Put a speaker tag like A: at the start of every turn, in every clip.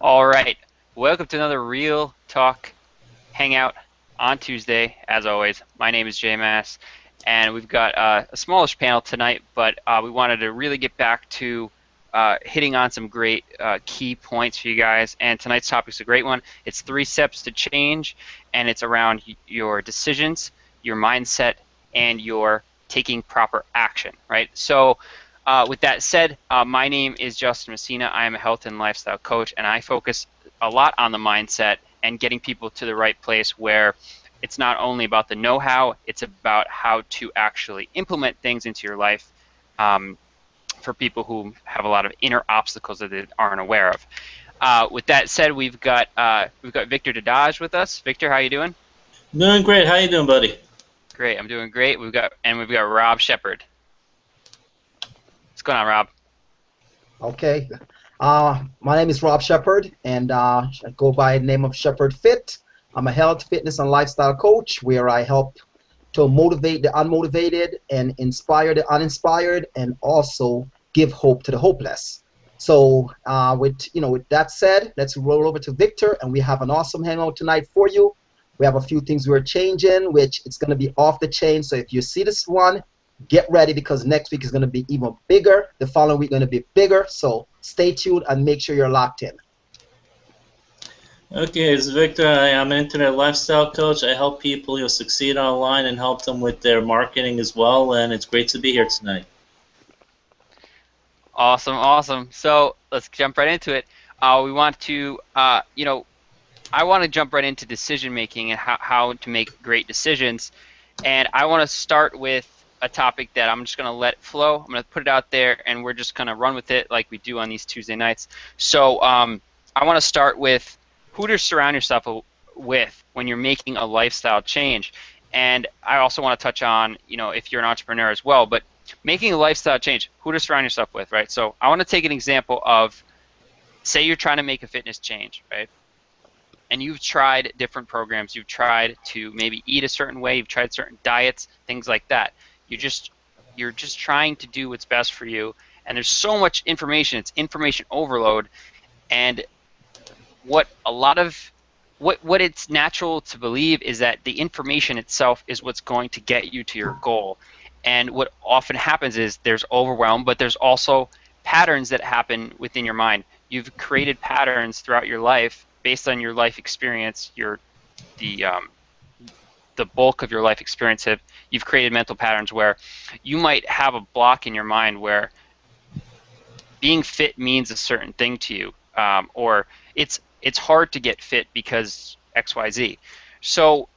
A: All right, welcome to another Real Talk Hangout on Tuesday. As always, my name is JMass, and we've got a smallish panel tonight, but we wanted to really get back to hitting on some great key points for you guys. And tonight's topic is a great one. It's 3 steps to change, and it's around your decisions, your mindset, and your taking proper action, right? So with that said, my name is Justin Messina. I am a health and lifestyle coach, and I focus a lot on the mindset and getting people to the right place where it's not only about the know-how, it's about how to actually implement things into your life for people who have a lot of inner obstacles that they aren't aware of. With that said, we've got Victor Dadaj with us. Victor, how you doing?
B: Doing great. How you doing, buddy?
A: Great, I'm doing great. We've got Rob Shepard. What's going on, Rob?
C: Okay. My name is Rob Shepard, and I go by the name of Shepard Fit. I'm a health, fitness, and lifestyle coach where I help to motivate the unmotivated and inspire the uninspired, and also give hope to the hopeless. So, with that said, let's roll over to Victor, and we have an awesome hangout tonight for you. We have a few things we're changing, which it's going to be off the chain. So if you see this one, get ready because next week is going to be even bigger. The following week going to be bigger. So stay tuned and make sure you're locked in.
B: Okay, it's Victor. I'm an internet lifestyle coach. I help people succeed online and help them with their marketing as well. And it's great to be here tonight.
A: Awesome, awesome. So let's jump right into it. We want to, I want to jump right into decision making and how to make great decisions. And I want to start with a topic that I'm just going to let flow. I'm going to put it out there, and we're just going to run with it like we do on these Tuesday nights. So I want to start with who to surround yourself with when you're making a lifestyle change. And I also want to touch on, if you're an entrepreneur as well, but making a lifestyle change, who to surround yourself with, right? So I want to take an example of, say you're trying to make a fitness change, right? And you've tried different programs, you've tried to maybe eat a certain way, you've tried certain diets, things like that. You're just trying to do what's best for you, and there's so much information, it's information overload, and what it's natural to believe is that the information itself is what's going to get you to your goal. And what often happens is there's overwhelm, but there's also patterns that happen within your mind. You've created patterns throughout your life based on your life experience, the bulk of your life experience. You've created mental patterns where you might have a block in your mind where being fit means a certain thing to you, or it's hard to get fit because XYZ. So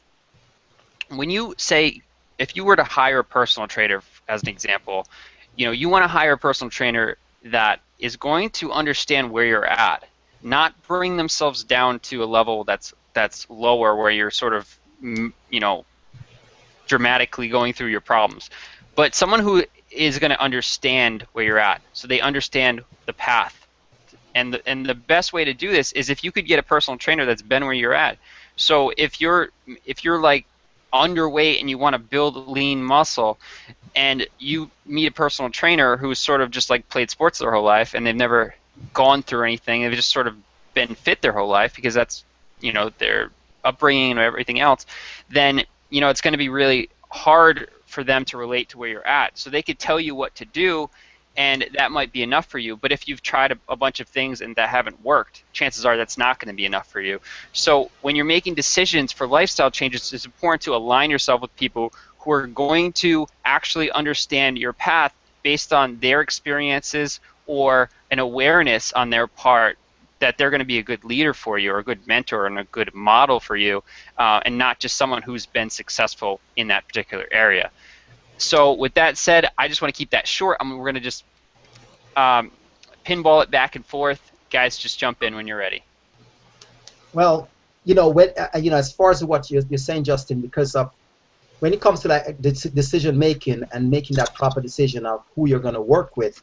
A: when you say, if you were to hire a personal trainer, as an example, you want to hire a personal trainer that is going to understand where you're at, not bring themselves down to a level that's lower where you're sort of, dramatically going through your problems, but someone who is going to understand where you're at, so they understand the path. And the best way to do this is if you could get a personal trainer that's been where you're at. So if you're like underweight and you want to build lean muscle, and you meet a personal trainer who's sort of just like played sports their whole life and they've never gone through anything, they've just sort of been fit their whole life because that's their upbringing and everything else, then it's going to be really hard for them to relate to where you're at. So they could tell you what to do, and that might be enough for you. But if you've tried a bunch of things and that haven't worked, chances are that's not going to be enough for you. So when you're making decisions for lifestyle changes, it's important to align yourself with people who are going to actually understand your path based on their experiences or an awareness on their part that they're going to be a good leader for you or a good mentor and a good model for you, and not just someone who's been successful in that particular area. So with that said, I just want to keep that short. We're going to just pinball it back and forth. Guys, just jump in when you're ready.
C: Well, as far as what you're saying, Justin, because when it comes to that decision making and making that proper decision of who you're going to work with,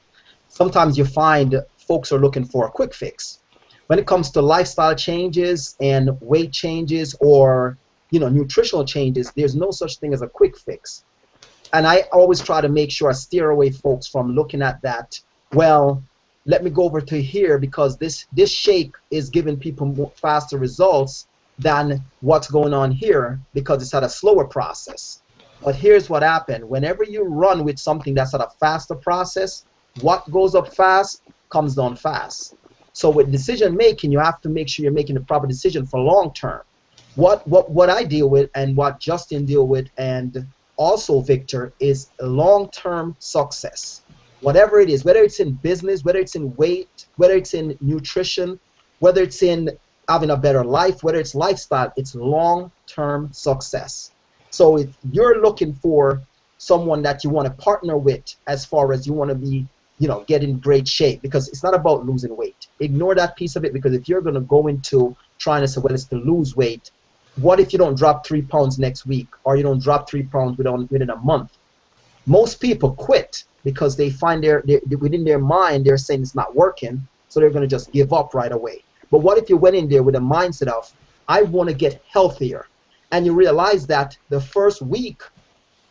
C: sometimes you find folks are looking for a quick fix. When it comes to lifestyle changes and weight changes or nutritional changes, there's no such thing as a quick fix. And I always try to make sure I steer away folks from looking at that. Well, let me go over to here because this shake is giving people faster results than what's going on here because it's at a slower process. But here's what happened. Whenever you run with something that's at a faster process, what goes up fast comes down fast. So with decision making, you have to make sure you're making the proper decision for long term. What I deal with and what Justin deal with and also Victor is long-term success. Whatever it is, whether it's in business, whether it's in weight, whether it's in nutrition, whether it's in having a better life, whether it's lifestyle, it's long-term success. So if you're looking for someone that you want to partner with as far as you want to be, get in great shape, because it's not about losing weight. Ignore that piece of it, because if you're going to go into trying to say, well, it's to lose weight, what if you don't drop 3 pounds next week, or you don't drop 3 pounds within a month? Most people quit because they find within their mind they're saying it's not working, so they're going to just give up right away. But what if you went in there with a mindset of, I want to get healthier, and you realize that the first week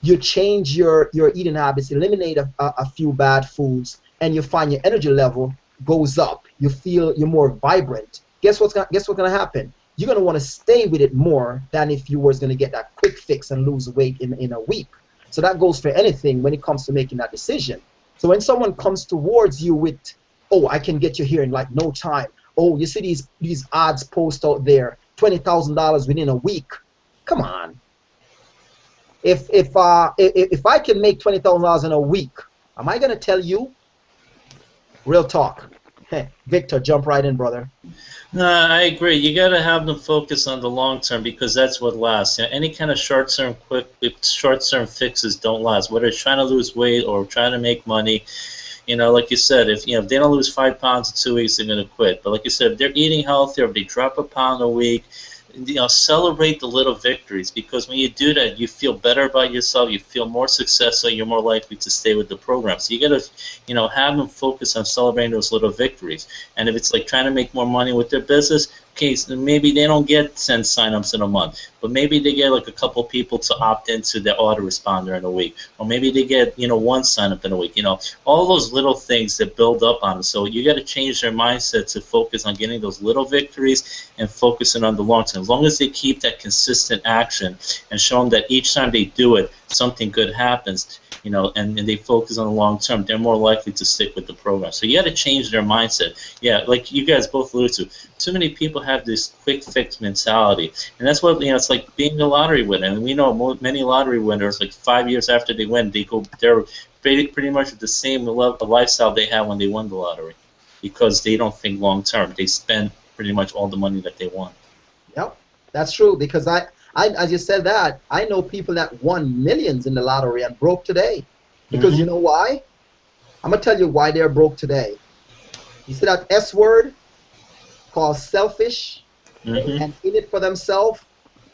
C: you change your eating habits, eliminate a few bad foods, and you find your energy level goes up. You feel you're more vibrant. Guess what's going to happen? You're going to want to stay with it more than if you was going to get that quick fix and lose weight in a week. So that goes for anything when it comes to making that decision. So when someone comes towards you with, oh, I can get you here in like no time. Oh, you see these ads post out there, $20,000 within a week. Come on. If I can make $20,000 in a week, am I going to tell you? Real talk. Hey, Victor, jump right in, brother.
B: No, I agree. You got to have them focus on the long term, because that's what lasts. Any kind of short-term fixes don't last. Whether it's trying to lose weight or trying to make money, like you said, if they don't lose 5 pounds in 2 weeks, they're going to quit. But like you said, if they're eating healthier, if they drop a pound a week, celebrate the little victories, because when you do that, you feel better about yourself, you feel more successful, you're more likely to stay with the program. So you got to, have them focus on celebrating those little victories. And if it's like trying to make more money with their business, okay, so maybe they don't get 10 signups in a month, but maybe they get like a couple people to opt into their autoresponder in a week, or maybe they get 1 signup in a week. All those little things that build up on them. So you got to change their mindset to focus on getting those little victories and focusing on the long term. As long as they keep that consistent action and show them that each time they do it, something good happens, and they focus on the long term, they're more likely to stick with the program. So you got to change their mindset. Yeah, like you guys both alluded to, too many people have this quick fix mentality, and that's what it's like being a lottery winner. And we know many lottery winners, like 5 years after they win, they're pretty much the same lifestyle they had when they won the lottery, because they don't think long term. They spend pretty much all the money that they won.
C: Yep, that's true, because I as you said that, I know people that won millions in the lottery and broke today. Because you know why? I'm going to tell you why they're broke today. You see that S word called selfish, and in it for themselves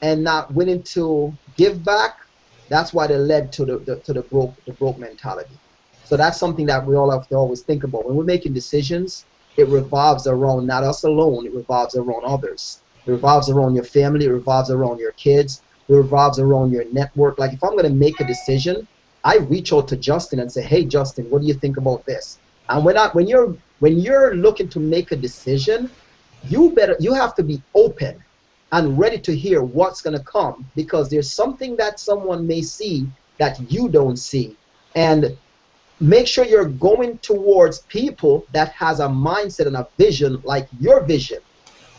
C: and not willing to give back? That's why they led to the broke mentality. So that's something that we all have to always think about. When we're making decisions, it revolves around not us alone, it revolves around others. It revolves around your family, it revolves around your kids, it revolves around your network. Like if I'm going to make a decision, I reach out to Justin and say, hey Justin, what do you think about this? And when you're looking to make a decision, you have to be open and ready to hear what's going to come, because there's something that someone may see that you don't see. And make sure you're going towards people that has a mindset and a vision like your vision,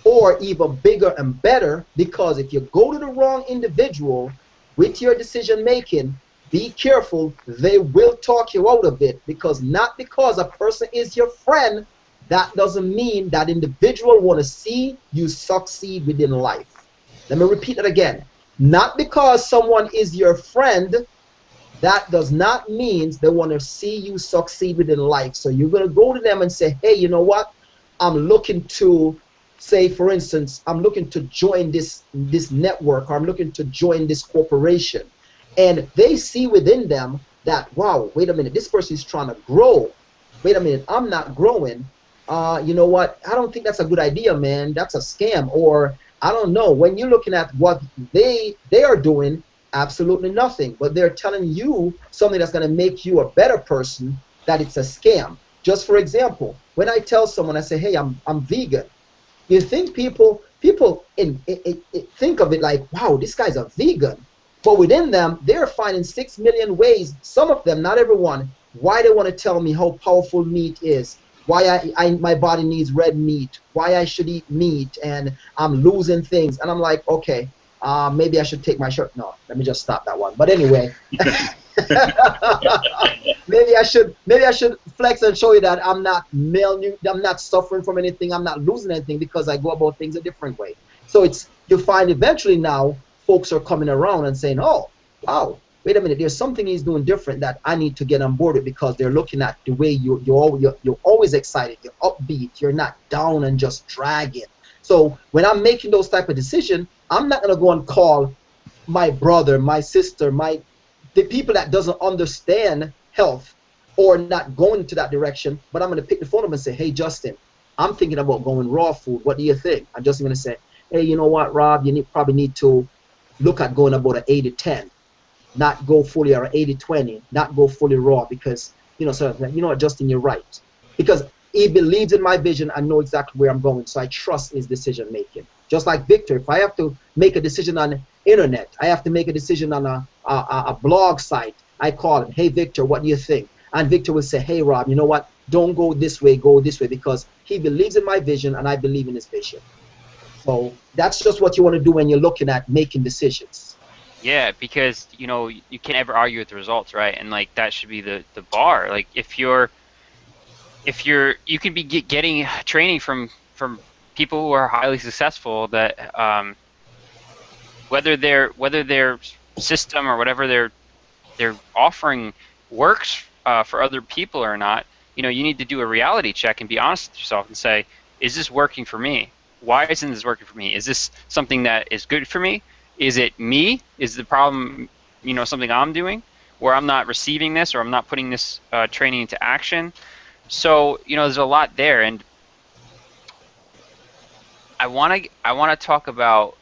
C: or even bigger and better, because if you go to the wrong individual with your decision making, be careful, they will talk you out of it. Because not because a person is your friend, that doesn't mean that individual want to see you succeed within life. Let me repeat that again. Not because someone is your friend, that does not mean they want to see you succeed within life. So you're going to go to them and say, hey, you know what? I'm looking to, say for instance, I'm looking to join this network, or I'm looking to join this corporation. And they see within them that, wow, wait a minute, this person is trying to grow. Wait a minute, I'm not growing. You know what? I don't think that's a good idea, man. That's a scam. Or I don't know. When you're looking at what they are doing, absolutely nothing. But they're telling you something that's going to make you a better person, that it's a scam. Just for example, when I tell someone, I say, hey, I'm vegan. You think people think of it like, wow, this guy's a vegan. But within them, they're finding 6 million ways, some of them, not everyone, why they want to tell me how powerful meat is, why my body needs red meat, why I should eat meat, and I'm losing things. And I'm like, okay, maybe I should take my shirt. No, let me just stop that one. But anyway, maybe I should flex and show you that I'm not I'm not suffering from anything, I'm not losing anything, because I go about things a different way. So it's, you find eventually now folks are coming around and saying, oh, wow, wait a minute, there's something he's doing different that I need to get on board with, because they're looking at the way you're always excited, you're upbeat, you're not down and just dragging. So when I'm making those type of decisions, I'm not gonna go and call my brother, my sister, the people that doesn't understand health or not going into that direction, but I'm gonna pick the phone up and say, hey Justin, I'm thinking about going raw food. What do you think? I'm just gonna say, hey, you know what, Rob, you probably need to look at going about an 80-10, not go fully, or an 80-20, not go fully raw, because, you know, so, you know what, Justin, you're right. Because he believes in my vision, I know exactly where I'm going, so I trust his decision making. Just like Victor, if I have to make a decision on the internet, I have to make a decision on a blog site, I call him, hey Victor, what do you think? And Victor will say, hey Rob, you know what, don't go this way, go this way, because he believes in my vision and I believe in his vision. So that's just what you want to do when you're looking at making decisions.
A: Yeah, because you know you can't ever argue with the results, right? And like that should be the bar. Like if you can be getting training from people who are highly successful, that whether their system or whatever they're offering works for other people or not, you know, you need to do a reality check and be honest with yourself and say, is this working for me? Why isn't this working for me? Is this something that is good for me? Is it me? Is the problem, you know, something I'm doing where I'm not receiving this, or I'm not putting this training into action? So, you know, there's a lot there, and I want to talk about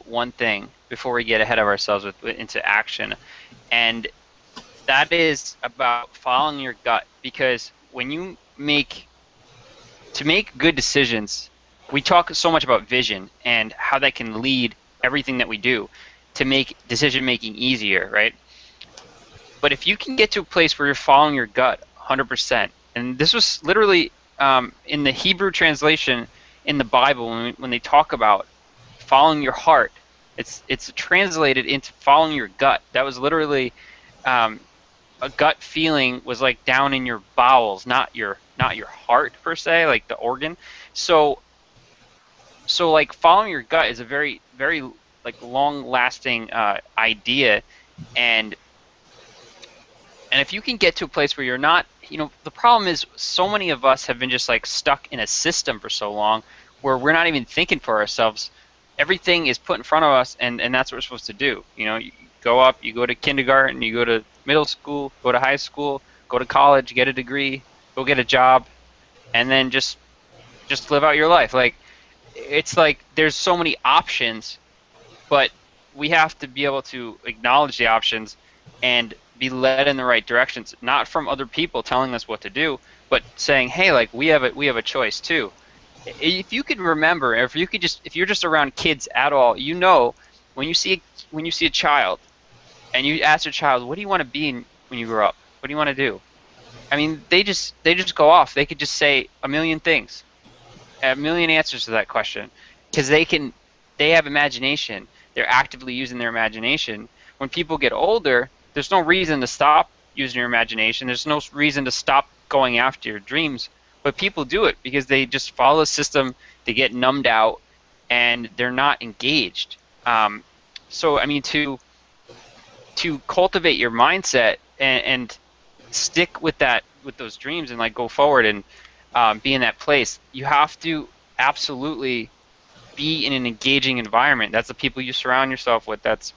A: one thing before we get ahead of ourselves into action, and that is about following your gut. Because when you make good decisions, we talk so much about vision and how that can lead everything that we do to make decision making easier, right? But if you can get to a place where you're following your gut 100%, and this was literally in the Hebrew translation in the Bible, when they talk about following your heart, it's translated into following your gut. That was literally a gut feeling, was like down in your bowels, not your heart per se, like the organ. So like following your gut is a very, very like long-lasting idea, and if you can get to a place where you're not, you know, the problem is so many of us have been just like stuck in a system for so long where we're not even thinking for ourselves. Everything is put in front of us, and that's what we're supposed to do. You know, you go up, you go to kindergarten, you go to middle school, go to high school, go to college, get a degree, go get a job, and then just live out your life. Like, it's like there's so many options, but we have to be able to acknowledge the options and be led in the right directions, not from other people telling us what to do, but saying, hey, like we have a choice too. If you could remember, if you're just around kids at all, you know, when you see a child and you ask your child, what do you want to be when you grow up? What do you want to do? I mean, they just go off. They could just say a million things, a million answers to that question, because they have imagination. They're actively using their imagination. When people get older, there's no reason to stop using your imagination. There's no reason to stop going after your dreams. But people do it because they just follow the system, they get numbed out, and they're not engaged. So, I mean, to cultivate your mindset and stick with those dreams and like go forward and be in that place, you have to absolutely be in an engaging environment. That's the people you surround yourself with. That's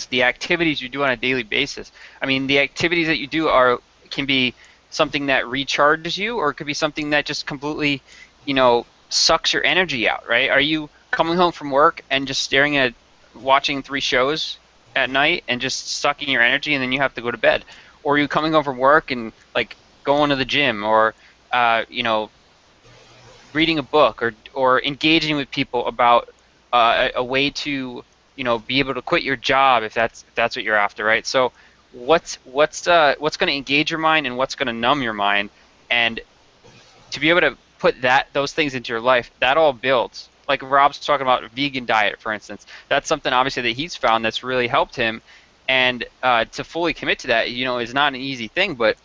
A: the activities you do on a daily basis. I mean, the activities that you do can be something that recharges you, or it could be something that just completely, you know, sucks your energy out, right? Are you coming home from work and just staring at watching 3 shows at night and just sucking your energy, and then you have to go to bed? Or are you coming home from work and like going to the gym, or you know, reading a book, or engaging with people about a way to, you know, be able to quit your job if that's what you're after, right? So what's going to engage your mind and what's going to numb your mind, and to be able to put those things into your life, that all builds. Like Rob's talking about a vegan diet, for instance. That's something obviously that he's found that's really helped him, and to fully commit to that, you know, is not an easy thing, but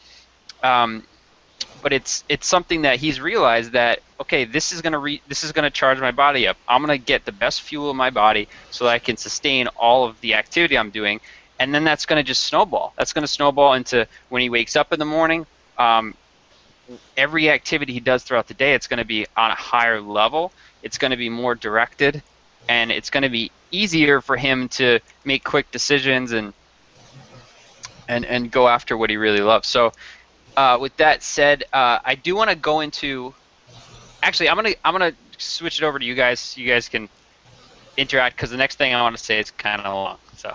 A: it's something that he's realized that, okay, this is gonna charge my body up. I'm gonna get the best fuel in my body so that I can sustain all of the activity I'm doing, and then that's gonna just snowball. That's gonna snowball into when he wakes up in the morning. Every activity he does throughout the day, it's gonna be on a higher level. It's gonna be more directed, and it's gonna be easier for him to make quick decisions and go after what he really loves. So. With that said, I do want to go into. Actually, I'm gonna switch it over to you guys. You guys can interact, because the next thing I want to say is kind of long. So.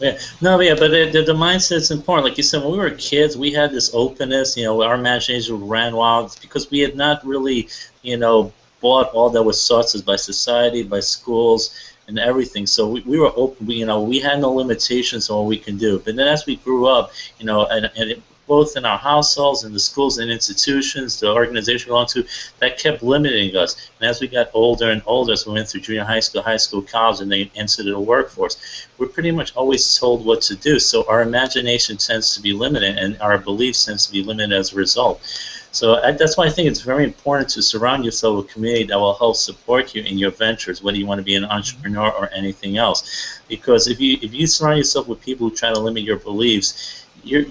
B: Yeah, no, yeah, but the mindset's important. Like you said, when we were kids, we had this openness. You know, our imagination ran wild because we had not really, you know, bought all that was taught us by society, by schools, and everything. So we were open. We had no limitations on what we can do. But then as we grew up, you know, both in our households and the schools and institutions, the organization we belong to, that kept limiting us. And as we got older and older, as we went through junior high school, college, and then entered the workforce, we're pretty much always told what to do. So our imagination tends to be limited, and our beliefs tends to be limited as a result. So that's why I think it's very important to surround yourself with a community that will help support you in your ventures, whether you want to be an entrepreneur or anything else. Because if you surround yourself with people who try to limit your beliefs, you're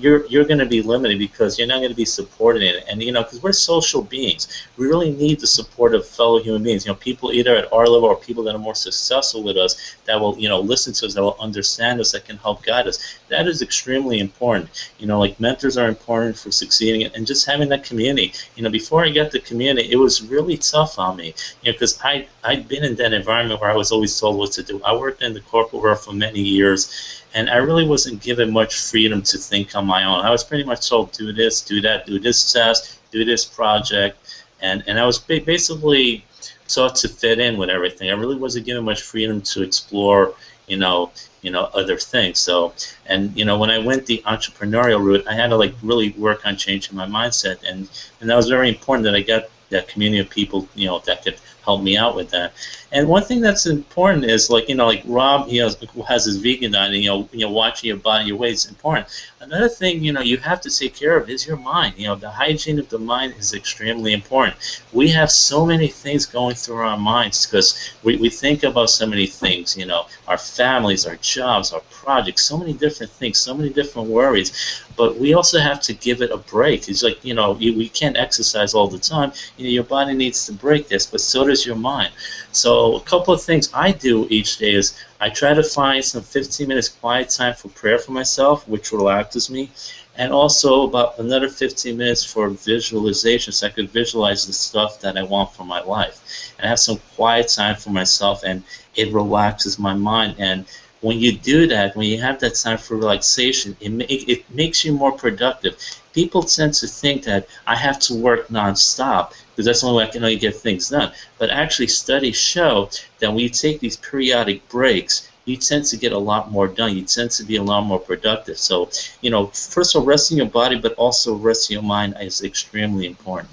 B: going to be limited, because you're not going to be supported in it. And you know, because we're social beings, we really need the support of fellow human beings. You know, people either at our level or people that are more successful with us, that will, you know, listen to us, that will understand us, that can help guide us. That is extremely important. You know, like mentors are important for succeeding, and just having that community. You know, before I got the community, it was really tough on me. You know, because I'd been in that environment where I was always told what to do. I worked in the corporate world for many years, and I really wasn't given much freedom to think on my own. I was pretty much told, do this, do that, do this test, do this project, and I was basically taught to fit in with everything. I really wasn't given much freedom to explore, you know, other things. So, and you know, when I went the entrepreneurial route, I had to like really work on changing my mindset, and that was very important that I got that community of people, you know, that could help me out with that. And one thing that's important is, like, you know, like Rob, he has his vegan diet, and, you know, watching your body, your weight is important. Another thing, you know, you have to take care of is your mind. You know, the hygiene of the mind is extremely important. We have so many things going through our minds because we think about so many things, you know, our families, our jobs, our projects, so many different things, so many different worries. But we also have to give it a break. It's like, you know, we can't exercise all the time. You know, your body needs to break this, but so does your mind. So a couple of things I do each day is I try to find some 15 minutes quiet time for prayer for myself, which relaxes me, and also about another 15 minutes for visualization, so I could visualize the stuff that I want for my life. And I have some quiet time for myself, and it relaxes my mind. And when you do that, when you have that time for relaxation, it makes you more productive. People tend to think that I have to work nonstop because that's the only way I can really get things done. But actually, studies show that when you take these periodic breaks, you tend to get a lot more done. You tend to be a lot more productive. So, you know, first of all, resting your body, but also resting your mind is extremely important.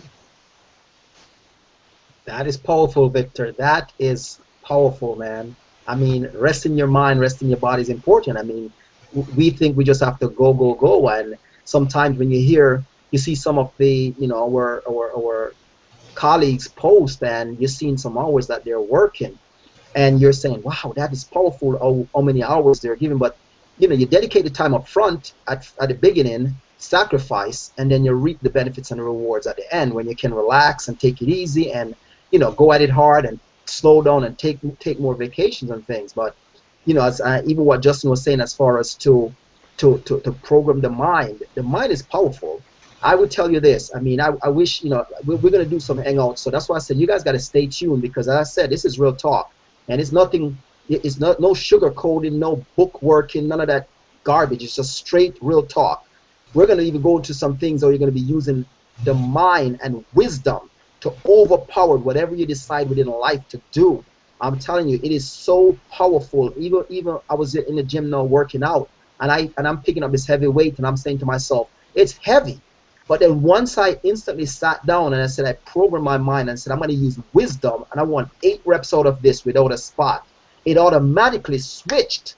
C: That is powerful, Victor. That is powerful, man. I mean, resting your mind, resting your body is important. I mean, we think we just have to go, go, go. And sometimes when you see some of the, you know, our colleagues post, and you're seeing some hours that they're working, and you're saying, wow, that is powerful, how many hours they're giving. But, you know, you dedicate the time up front at the beginning, sacrifice, and then you reap the benefits and the rewards at the end when you can relax and take it easy and, you know, go at it hard and slow down and take more vacations and things. But, you know, as even what Justin was saying, as far as to program the mind is powerful. I would tell you this. I mean, I wish, you know, we're going to do some hangouts, so that's why I said you guys got to stay tuned, because as I said, this is real talk, and it's nothing. It's no sugar coating, no book working, none of that garbage. It's just straight real talk. We're going to even go into some things where you're going to be using the mind and wisdom to overpower whatever you decide within life to do. I'm telling you, it is so powerful. Even I was in the gym now working out, and I'm picking up this heavy weight, and I'm saying to myself, it's heavy. But then once I instantly sat down and I said, I programmed my mind and said, I'm going to use wisdom, and I want 8 reps out of this without a spot. It automatically switched,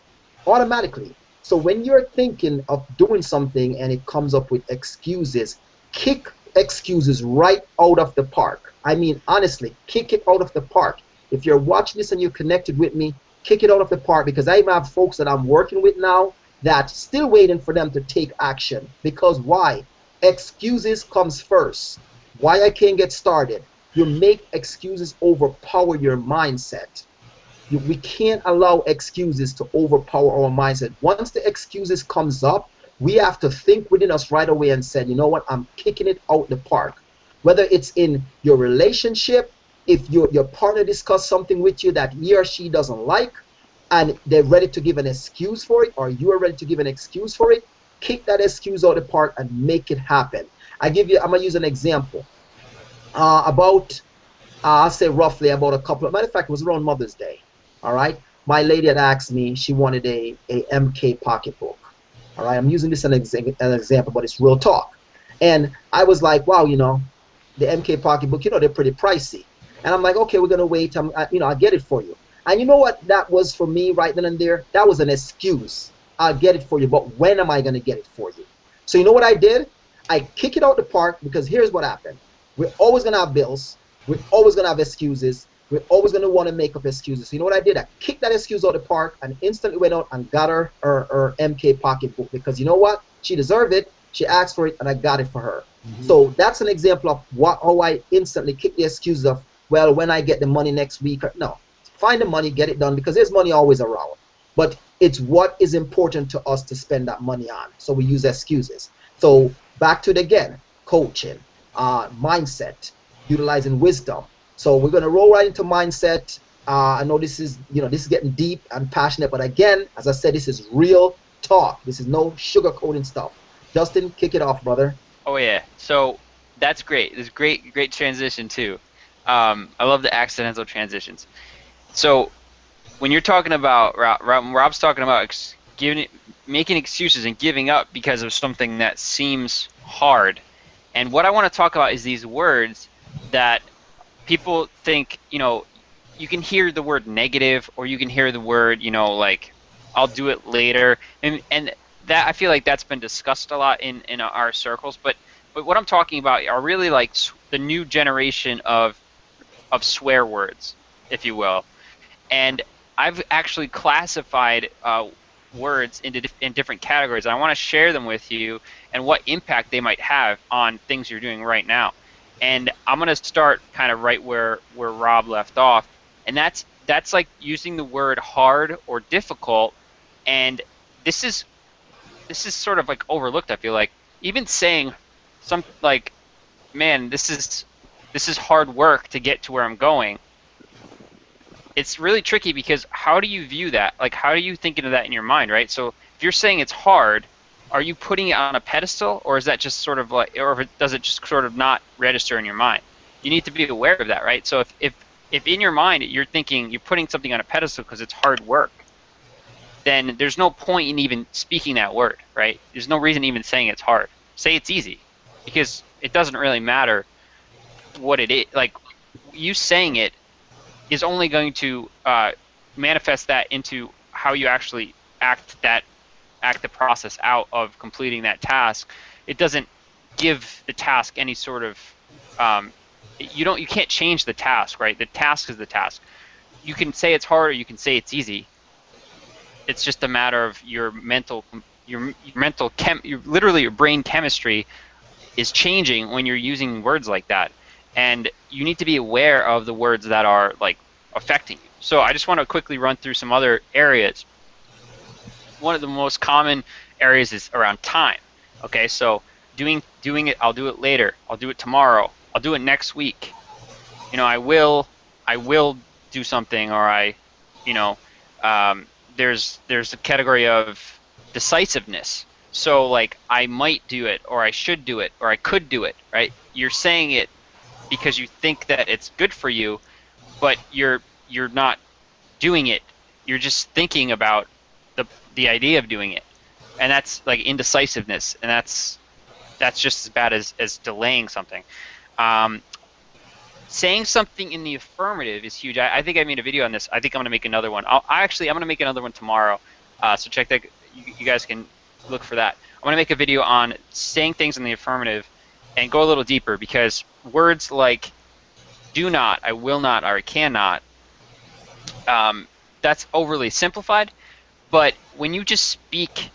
C: automatically. So when you're thinking of doing something and it comes up with excuses, kick excuses right out of the park. I mean, honestly, kick it out of the park. If you're watching this and you're connected with me, kick it out of the park, because I even have folks that I'm working with now that still waiting for them to take action. Because why? Excuses comes first. Why I can't get started? You make excuses overpower your mindset. We can't allow excuses to overpower our mindset. Once the excuses comes up, we have to think within us right away and say, you know what, I'm kicking it out the park. Whether it's in your relationship, if your partner discuss something with you that he or she doesn't like, and they're ready to give an excuse for it, or you are ready to give an excuse for it, kick that excuse out of the park and make it happen. I'm gonna use an example. I'll say roughly about a couple of, matter of fact, it was around Mother's Day. All right, my lady had asked me, she wanted a MK pocketbook. All right, I'm using this as an example, but it's real talk. And I was like, wow, you know, the MK pocketbook, you know, they're pretty pricey. And I'm like, okay, we're gonna wait. I'll get it for you. And you know what that was for me right then and there? That was an excuse. I'll get it for you, but when am I gonna get it for you? So you know what I did? I kick it out the park, because here's what happened. We're always gonna have bills. We're always gonna have excuses. We're always going to want to make up excuses. So you know what I did? I kicked that excuse out of the park and instantly went out and got her MK pocketbook, because you know what? She deserved it. She asked for it, and I got it for her. So that's an example of how I instantly kick the excuse of, well, when I get the money next week. No, find the money, get it done, because there's money always around. But it's what is important to us to spend that money on. So we use excuses. So back to it again, coaching, mindset, utilizing wisdom. So we're going to roll right into mindset. I know this is getting deep and passionate, but again, as I said, this is real talk. This is no sugarcoating stuff. Justin, kick it off, brother.
A: Oh yeah. So that's great. This is great transition too. I love the accidental transitions. So when you're talking about Rob's talking about making excuses and giving up because of something that seems hard, and what I want to talk about is these words that people think, you know, you can hear the word negative, or you can hear the word, you know, like, I'll do it later, and that, I feel like that's been discussed a lot in our circles, but what I'm talking about are really like the new generation of swear words, if you will. And I've actually classified words in different categories. I want to share them with you and what impact they might have on things you're doing right now. And I'm going to start kind of right where Rob left off, and that's like using the word hard or difficult. And this is sort of like overlooked, I feel like. Even saying something like, man, this is hard work to get to where I'm going. It's really tricky, because how do you view that? Like, how do you think of that in your mind, right? So if you're saying it's hard, are you putting it on a pedestal, or is that just sort of like, or does it just sort of not register in your mind? You need to be aware of that, right? So if in your mind you're thinking you're putting something on a pedestal because it's hard work, then there's no point in even speaking that word, right? There's no reason even saying it's hard. Say it's easy, because it doesn't really matter what it is. Like, you saying it is only going to manifest that into how you actually act the process out of completing that task. It doesn't give the task any sort of you can't change the task, right? The task is the task. You can say it's hard, or you can say it's easy. It's just a matter of your literally your brain chemistry is changing when you're using words like that, and you need to be aware of the words that are like affecting you. So I just want to quickly run through some other areas. One of the most common areas is around time. Okay, so doing it, I'll do it later, I'll do it tomorrow, I'll do it next week. You know, I will do something, or there's a category of decisiveness. So like I might do it, or I should do it, or I could do it, right? You're saying it because you think that it's good for you, but you're not doing it. You're just thinking about the idea of doing it, and that's like indecisiveness, and that's just as bad as delaying something. Um, Saying something in the affirmative is huge. I think I made a video on this. I think I'm gonna make another one. I'm gonna make another one tomorrow. So check that. You guys can look for that. I'm gonna make a video on saying things in the affirmative and go a little deeper, because words like do not, I will not, or I cannot, that's overly simplified. But when you just speak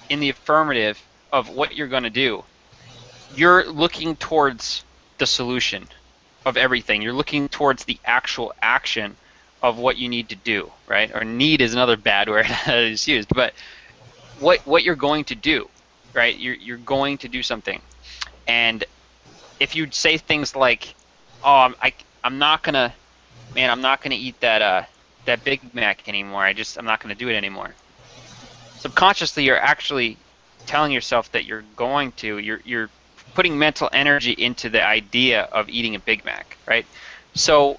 A: in the affirmative of what you're going to do, you're looking towards the solution of everything. You're looking towards the actual action of what you need to do, right? Or need is another bad word that is used, but what you're going to do, right? You're going to do something. And if you say things like, "Oh, I'm not gonna, man, I'm not gonna eat that Big Mac anymore. I'm not gonna do it anymore." Subconsciously, you're actually telling yourself that you're going to. You're putting mental energy into the idea of eating a Big Mac, right? So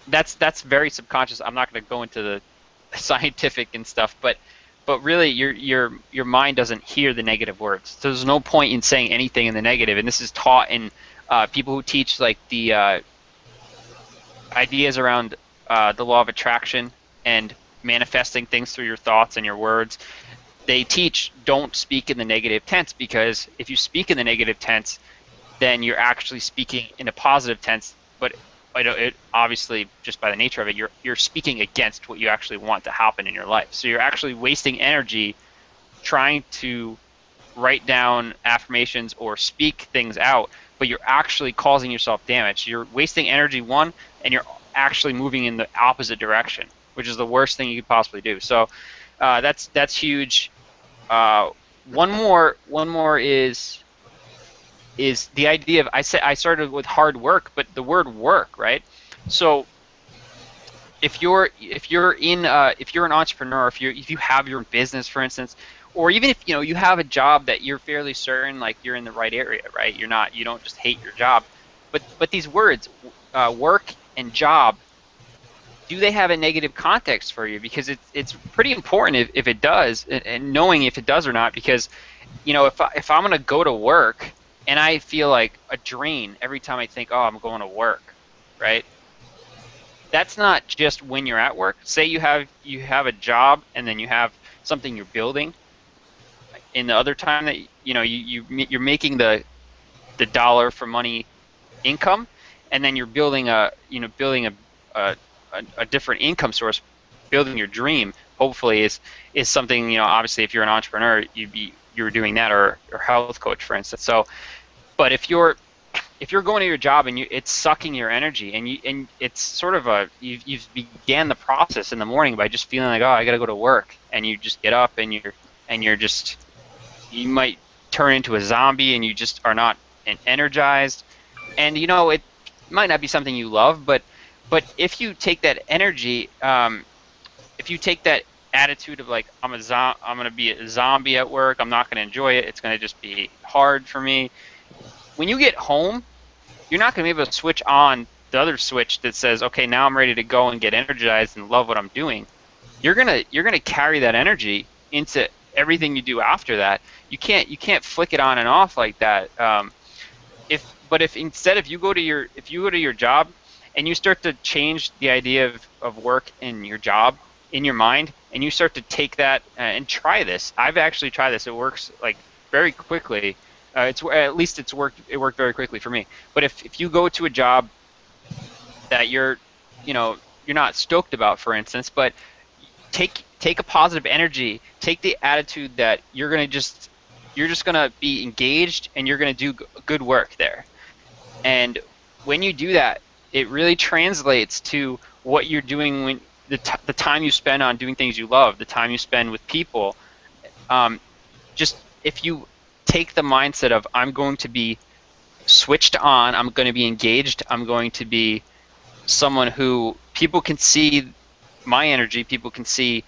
A: that's very subconscious. I'm not going to go into the scientific and stuff, but really your mind doesn't hear the negative words. So there's no point in saying anything in the negative, and this is taught in people who teach like the ideas around the law of attraction and manifesting things through your thoughts and your words. They teach don't speak in the negative tense, because if you speak in the negative tense, then you're actually speaking in a positive tense. But it obviously, just by the nature of it, you're speaking against what you actually want to happen in your life. So you're actually wasting energy trying to write down affirmations or speak things out, but you're actually causing yourself damage. You're wasting energy, one, and you're actually moving in the opposite direction, which is the worst thing you could possibly do. So that's huge. One more is the idea of, I started with hard work, but the word work, right? So if you're an entrepreneur, if you have your business, for instance, or even if you have a job that you're fairly certain like you're in the right area, right? You don't just hate your job, but these words, work and job, do they have a negative context for you? Because it's pretty important if it does, and knowing if it does or not. Because if I'm gonna go to work and I feel like a drain every time I think, oh, I'm going to work, right? That's not just when you're at work. Say you have a job and then you have something you're building. In the other time that you're making the dollar for money income, and then you're building a different income source. Building your dream, hopefully, is something, obviously, if you're an entrepreneur, you're doing that, or health coach, for instance. So, but if you're going to your job and it's sucking your energy, and it's sort of you've began the process in the morning by just feeling like, oh, I got to go to work, and you just get up and you might turn into a zombie, and you just are not energized, and it might not be something you love, but if you take that energy, if you take that attitude of like, I'm going to be a zombie at work, I'm not going to enjoy it, it's going to just be hard for me. When you get home, you're not going to be able to switch on the other switch that says, okay, now I'm ready to go and get energized and love what I'm doing. You're gonna carry that energy into everything you do after that. You can't flick it on and off like that. If instead, if you go to your job and you start to change the idea of work in your job in your mind, and you start to take that and try this. I've actually tried this. It works like very quickly. It worked very quickly for me. But if you go to a job that you're not stoked about, for instance, but take a positive energy, take the attitude that you're just gonna be engaged and you're gonna do good work there. And when you do that, it really translates to what you're doing when the time you spend on doing things you love, the time you spend with people. Just if you take the mindset of, I'm going to be switched on, I'm going to be engaged, I'm going to be someone who people can see my energy, people can see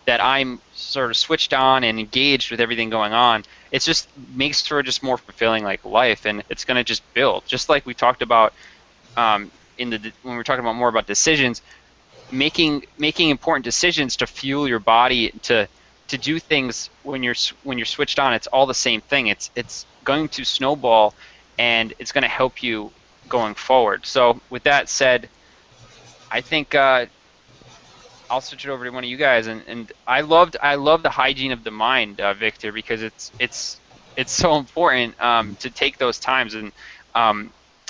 A: that I'm sort of switched on and engaged with everything going on, it just makes for just more fulfilling like life, and it's going to just build. Just like we talked about when we're talking about more about decisions, making important decisions to fuel your body to do things when you're switched on. It's all the same thing. It's going to snowball, and it's going to help you going forward. So with that said, I think I'll switch it over to one of you guys, and I love the hygiene of the mind, Victor, because it's so important to take those times, and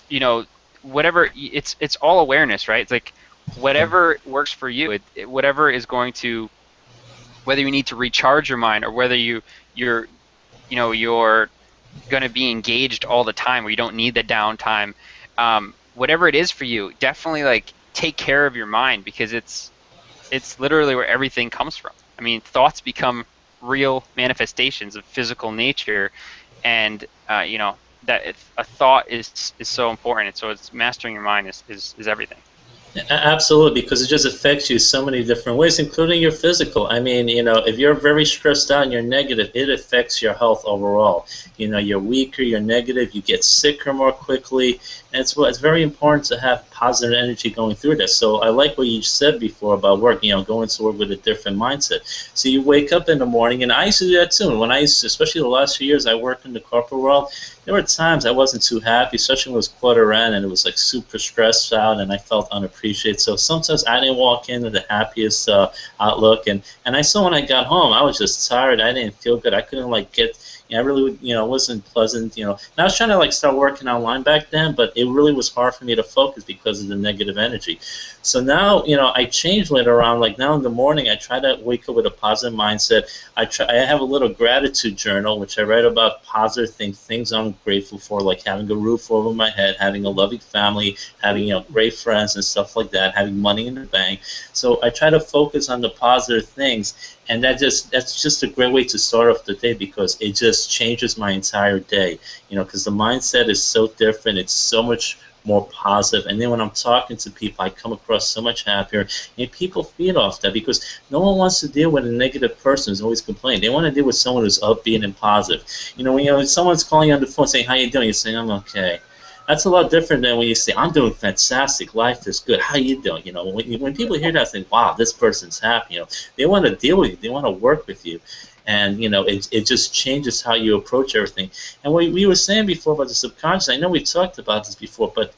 A: you know, whatever, it's all awareness, right? It's like whatever works for you, whatever is going to, whether you need to recharge your mind or whether you're going to be engaged all the time where you don't need the downtime, whatever it is for you, definitely like take care of your mind, because it's literally where everything comes from. I mean, thoughts become real manifestations of physical nature, and you know, that a thought is so important. And so it's mastering your mind is everything.
B: Absolutely, because it just affects you so many different ways, including your physical. I mean, you know, if you're very stressed out and you're negative, it affects your health overall. You know, you're weaker, you're negative, you get sicker more quickly, and it's very important to have positive energy going through this. So I like what you said before about work, you know, going to work with a different mindset. So you wake up in the morning, and I used to do that too. When especially the last few years I worked in the corporate world, there were times I wasn't too happy, especially when it was quarter end and it was like super stressed out and I felt unappreciated. So sometimes I didn't walk in with the happiest outlook, and I saw when I got home I was just tired. I didn't feel good. I couldn't like get. I really, you know, it wasn't pleasant, you know. And I was trying to like start working online back then, but it really was hard for me to focus because of the negative energy. So now, you know, I changed later on. Like now in the morning, I try to wake up with a positive mindset. I have a little gratitude journal, which I write about positive things I'm grateful for, like having a roof over my head, having a loving family, having, you know, great friends and stuff like that, having money in the bank. So I try to focus on the positive things. And that's just a great way to start off the day, because it just changes my entire day, you know, because the mindset is so different. It's so much more positive. And then when I'm talking to people, I come across so much happier. And people feed off that, because no one wants to deal with a negative person who's always complaining. They want to deal with someone who's upbeat and positive. You know, when someone's calling you on the phone saying, "How you doing?" You're saying, "I'm okay." That's a lot different than when you say, "I'm doing fantastic, life is good, how you doing?" You know, when people hear that, they think, "Wow, this person's happy." You know, they want to deal with you, they want to work with you, and you know, it just changes how you approach everything. And what we were saying before about the subconscious, I know we talked about this before, but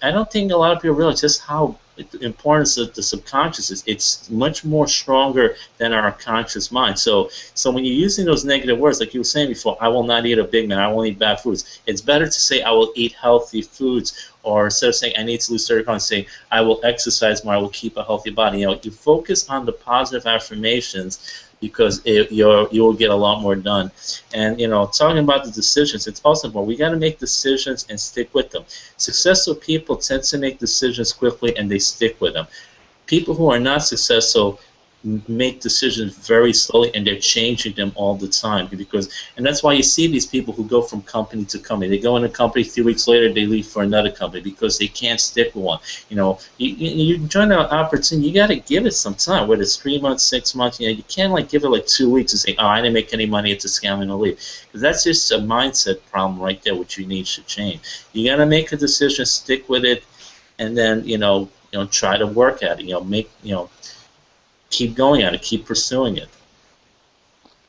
B: I don't think a lot of people realize just how important the subconscious is. It's much more stronger than our conscious mind. So when you're using those negative words, like you were saying before, "I will not eat a Big Mac, I won't eat bad foods," it's better to say, "I will eat healthy foods," or instead of saying, "I need to lose 30 pounds," say, "I will exercise more, I will keep a healthy body." You know, you focus on the positive affirmations, because you will get a lot more done. And you know, talking about the decisions, it's also important. We got to make decisions and stick with them. Successful people tend to make decisions quickly and they stick with them. People who are not successful make decisions very slowly, and they're changing them all the time, and that's why you see these people who go from company to company. They go in a company, 3 weeks later they leave for another company because they can't stick with one. You know, you join an opportunity, you got to give it some time, whether it's 3 months, 6 months. You know, you can't like give it like 2 weeks and say, "Oh, I didn't make any money, it's a scam, and I'll leave," because that's just a mindset problem right there, which you need to change. You got to make a decision, stick with it, and then you know try to work at it. Keep going at it, keep pursuing it.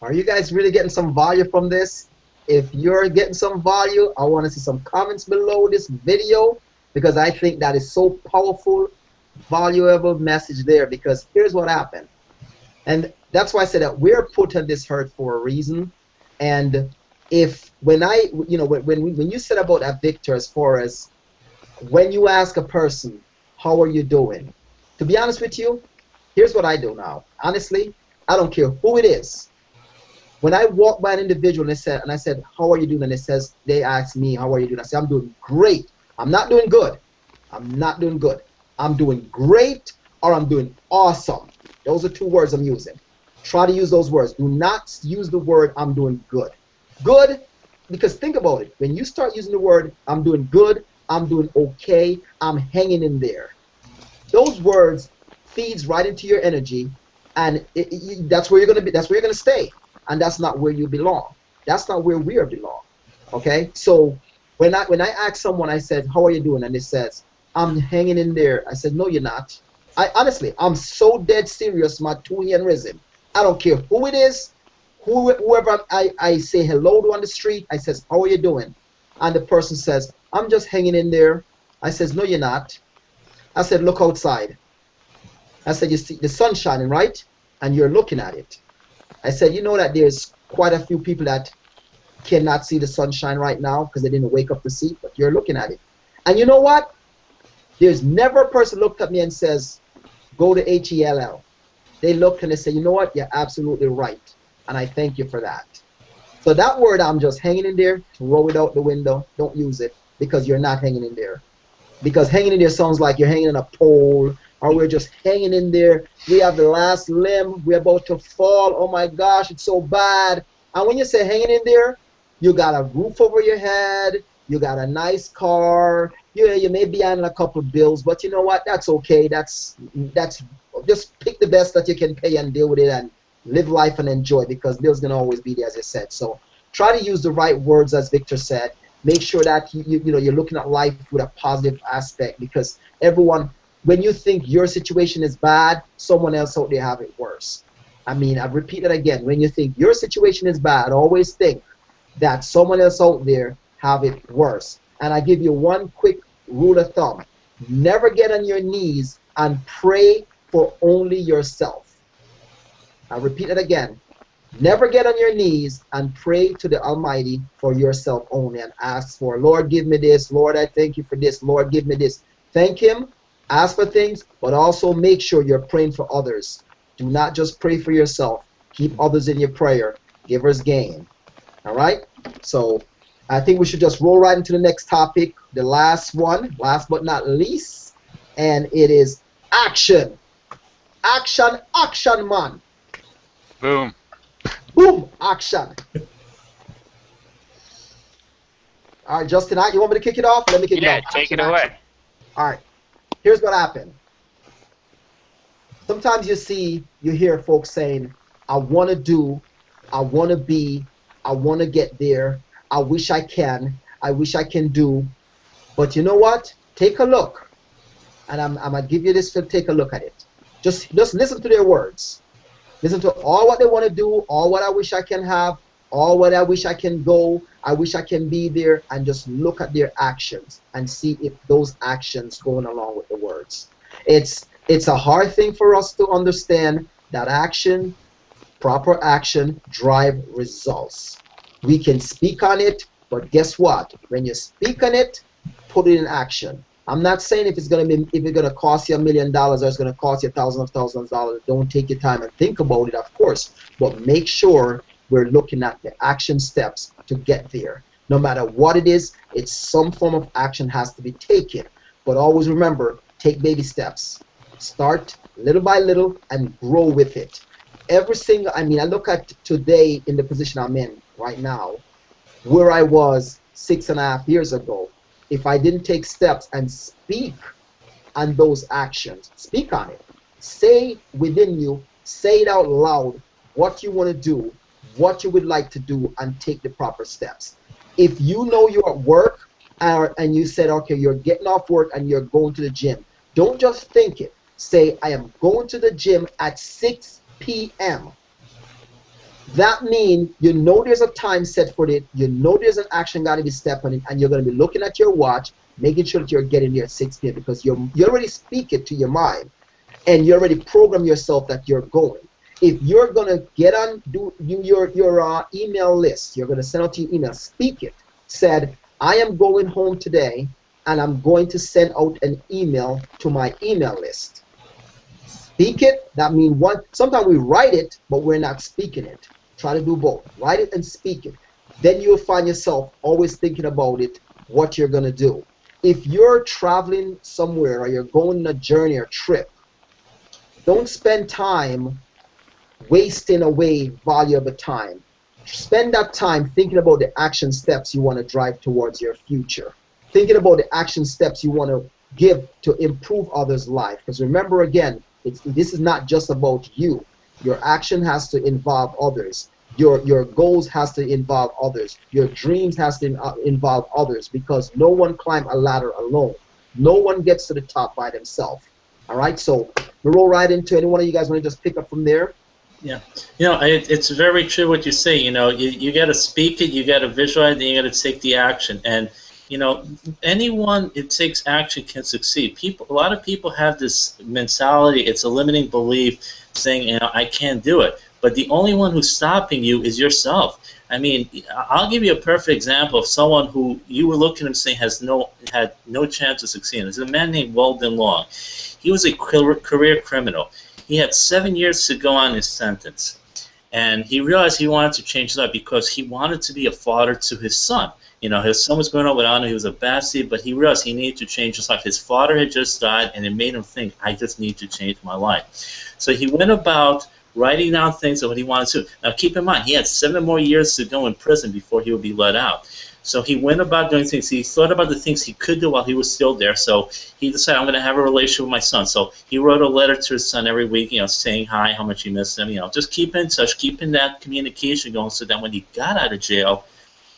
C: Are you guys really getting some value from this? If you're getting some value, I want to see some comments below this video, because I think that is so powerful, valuable message there. Because here's what happened, and that's why I said that we're put on this earth for a reason. And when you said about that, Victor, as far as when you ask a person, "How are you doing?" To be honest with you, here's what I do now. Honestly, I don't care who it is. When I walk by an individual and I said, "How are you doing?" and they ask me, "How are you doing?" I say, "I'm doing great." I'm not doing good. I'm not doing good. I'm doing great, or I'm doing awesome. Those are 2 words I'm using. Try to use those words. Do not use the word "I'm doing good." Good, because think about it. When you start using the word "I'm doing good," "I'm doing okay," "I'm hanging in there," those words feeds right into your energy, and that's where you're going to be. That's where you're going to stay, and that's not where you belong. That's not where we belong. Okay, so when I ask someone, I said, "How are you doing?" and it says, "I'm hanging in there." I said, "No, you're not." I honestly, I'm so dead serious. My two-hand resin. I don't care who it is, whoever I say hello to on the street. I says, "How are you doing?" And the person says, "I'm just hanging in there." I says, "No, you're not." I said, "Look outside." I said, "You see the sun shining, right? And you're looking at it." I said, "You know that there's quite a few people that cannot see the sunshine right now because they didn't wake up to see it, but you're looking at it." And you know what? There's never a person looked at me and says, "Go to HELL." They look and they say, "You know what? You're absolutely right." And I thank you for that. So that word, "I'm just hanging in there," throw it out the window. Don't use it, because you're not hanging in there. Because hanging in there sounds like you're hanging in a pole, or we're just hanging in there. We have the last limb. We're about to fall. Oh my gosh, it's so bad. And when you say hanging in there, you got a roof over your head. You got a nice car. You may be on a couple of bills, but you know what? That's okay. That's just pick the best that you can pay and deal with it and live life and enjoy, because bills gonna always be there, as I said. So try to use the right words, as Victor said. Make sure that you're looking at life with a positive aspect, because everyone, when you think your situation is bad, someone else out there have it worse. I mean, I repeat it again. When you think your situation is bad, always think that someone else out there have it worse. And I give you one quick rule of thumb: never get on your knees and pray for only yourself. I repeat it again. Never get on your knees and pray to the Almighty for yourself only and ask for, "Lord, give me this. Lord, I thank you for this. Lord, give me this." Thank Him, ask for things, but also make sure you're praying for others. Do not just pray for yourself. Keep others in your prayer. Givers gain. All right? So I think we should just roll right into the next topic, the last one, last but not least, and it is action. Action, action, man.
A: Boom.
C: Boom, action. All right, Justin, you want me to kick it off? Let me kick it off.
A: Yeah, take
C: Action,
A: it away.
C: action. All right, here's what happened. Sometimes you hear folks saying, "I want to do, I want to be, I want to get there, I wish I can do." But you know what? Take a look. And I'm going to give you this to take a look at it. Just listen to their words. Listen to all what they want to do, all what I wish I can have, all what I wish I can go, I wish I can be there, and just look at their actions and see if those actions going along with the words. It's a hard thing for us to understand that action, proper action, drive results. We can speak on it, but guess what? When you speak on it, put it in action. I'm not saying if it's gonna cost you $1 million or it's gonna cost you thousands of dollars. Don't take your time and think about it, of course, but make sure we're looking at the action steps to get there. No matter what it is, it's some form of action has to be taken. But always remember, take baby steps. Start little by little and grow with it. I look at today in the position I'm in right now, where I was 6.5 years ago. If I didn't take steps and speak on those actions, speak on it. Say within you, say it out loud, what you want to do, what you would like to do, and take the proper steps. If you know you're at work and you said, okay, you're getting off work and you're going to the gym, don't just think it. Say, "I am going to the gym at 6 p.m. That means you know there's a time set for it. You know there's an action got to be stepped on it, and you're going to be looking at your watch, making sure that you're getting there at 6 p.m. because you already speak it to your mind, and you already program yourself that you're going. If you're going to get on your email list, you're going to send out your email, speak it. Said, "I am going home today, and I'm going to send out an email to my email list." Speak it. That means sometimes we write it, but we're not speaking it. Try to do both. Write it and speak it. Then you'll find yourself always thinking about it, what you're going to do. If you're traveling somewhere or you're going on a journey or trip, don't spend time wasting away valuable time. Spend that time thinking about the action steps you want to drive towards your future. Thinking about the action steps you want to give to improve others' life. Because remember again, this is not just about you. Your action has to involve others. Your goals has to involve others. Your dreams has to involve others, because no one climb a ladder alone. No one gets to the top by themselves. All right, so we roll right into any one of you guys want to just pick up from there.
B: Yeah, it's very true what you say. You got to speak it, you got to visualize it, and you got to take the action. And anyone it takes action can succeed. A lot of people have this mentality. It's a limiting belief, saying, I can't do it. But the only one who's stopping you is yourself. I mean, I'll give you a perfect example of someone who you were looking at him saying had no chance of succeeding. There's a man named Weldon Long. He was a career criminal. He had 7 years to go on his sentence, and he realized he wanted to change his life because he wanted to be a father to his son. His son was growing up without him. He was a bad seed, but he realized he needed to change his life. His father had just died, and it made him think, I just need to change my life. So he went about writing down things of what he wanted to do. Now, keep in mind, he had 7 more years to go in prison before he would be let out. So he went about doing things. He thought about the things he could do while he was still there. So he decided, I'm going to have a relationship with my son. So he wrote a letter to his son every week, saying hi, how much he missed him. Just keep in touch, keeping that communication going, so that when he got out of jail,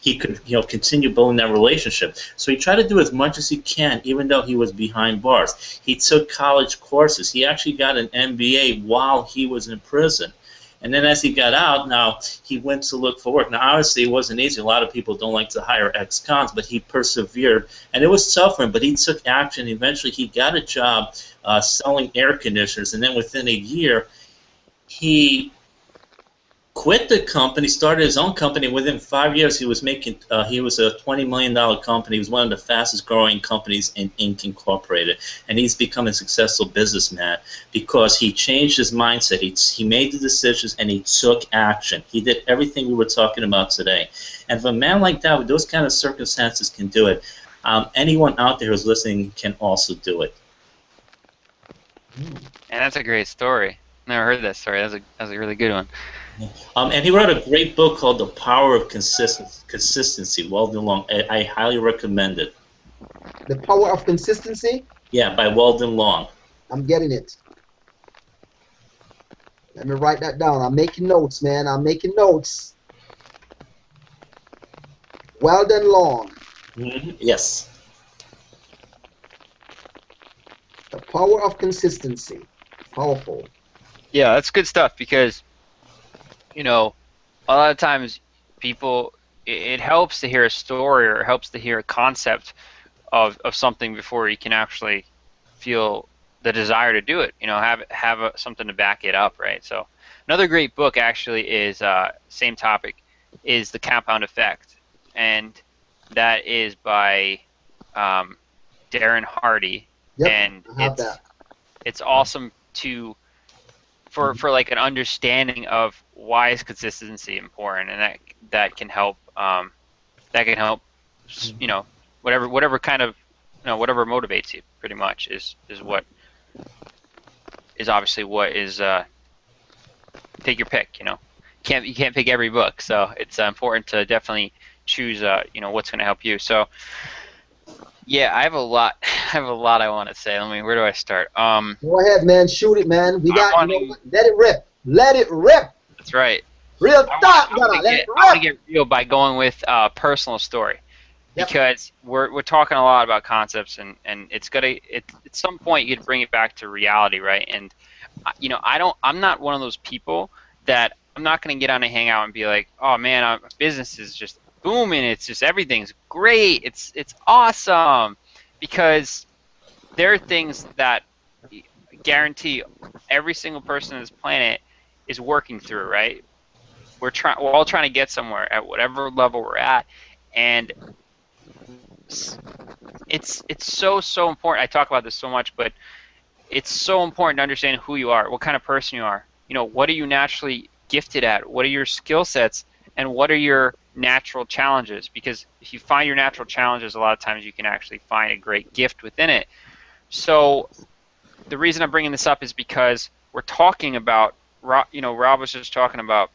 B: he could, continue building that relationship. So he tried to do as much as he can, even though he was behind bars. He took college courses. He actually got an MBA while he was in prison. And then as he got out, now he went to look for work. Now, obviously, it wasn't easy. A lot of people don't like to hire ex-cons, but he persevered. And it was tough for him, but he took action. Eventually, he got a job selling air conditioners. And then within a year, he quit the company, started his own company. Within 5 years, he was making. He was a $20 million company. He was one of the fastest growing companies in Inc. Incorporated, and he's become a successful businessman because he changed his mindset. He made the decisions and he took action. He did everything we were talking about today. And if a man like that, with those kind of circumstances, can do it, anyone out there who's listening can also do it.
A: And that's a great story. Never heard that story. That's a really good one.
B: And he wrote a great book called The Power of Consistency, Weldon Long. I highly recommend it.
C: The Power of Consistency?
B: Yeah, by Weldon Long.
C: I'm getting it. Let me write that down. I'm making notes, man. I'm making notes. Weldon Long.
B: Mm-hmm. Yes.
C: The Power of Consistency. Powerful.
A: Yeah, that's good stuff, because a lot of times people, it helps to hear a story, or it helps to hear a concept of something before you can actually feel the desire to do it. Have something to back it up, right? So another great book actually is same topic, is The Compound Effect, and that is by Darren Hardy.
C: Yep,
A: and
C: I have that.
A: It's awesome for like an understanding of why is consistency important, and that can help whatever kind of whatever motivates you, pretty much is what is obviously what is take your pick. You can't pick every book, so it's important to definitely choose what's going to help you. So yeah, I have a lot I want to say. Where do I start?
C: Go ahead, man. Shoot it, man. Let it rip. Let it rip.
A: That's right.
C: Real talk, brother. Let it rip.
A: I want to get real by going with a personal story, because we're talking a lot about concepts, and it's at some point you could bring it back to reality, right? And I'm not one of those people that I'm not going to get on a hangout and be like, oh man, business is just booming, it's just everything's great, it's awesome, because there are things that guarantee every single person on this planet is working through, right? We're all trying to get somewhere at whatever level we're at, and it's so important. I talk about this so much, but it's so important to understand who you are, what kind of person you are. What are you naturally gifted at? What are your skill sets? And what are your natural challenges? Because if you find your natural challenges, a lot of times you can actually find a great gift within it. So the reason I'm bringing this up is because we're talking about, Rob was just talking about,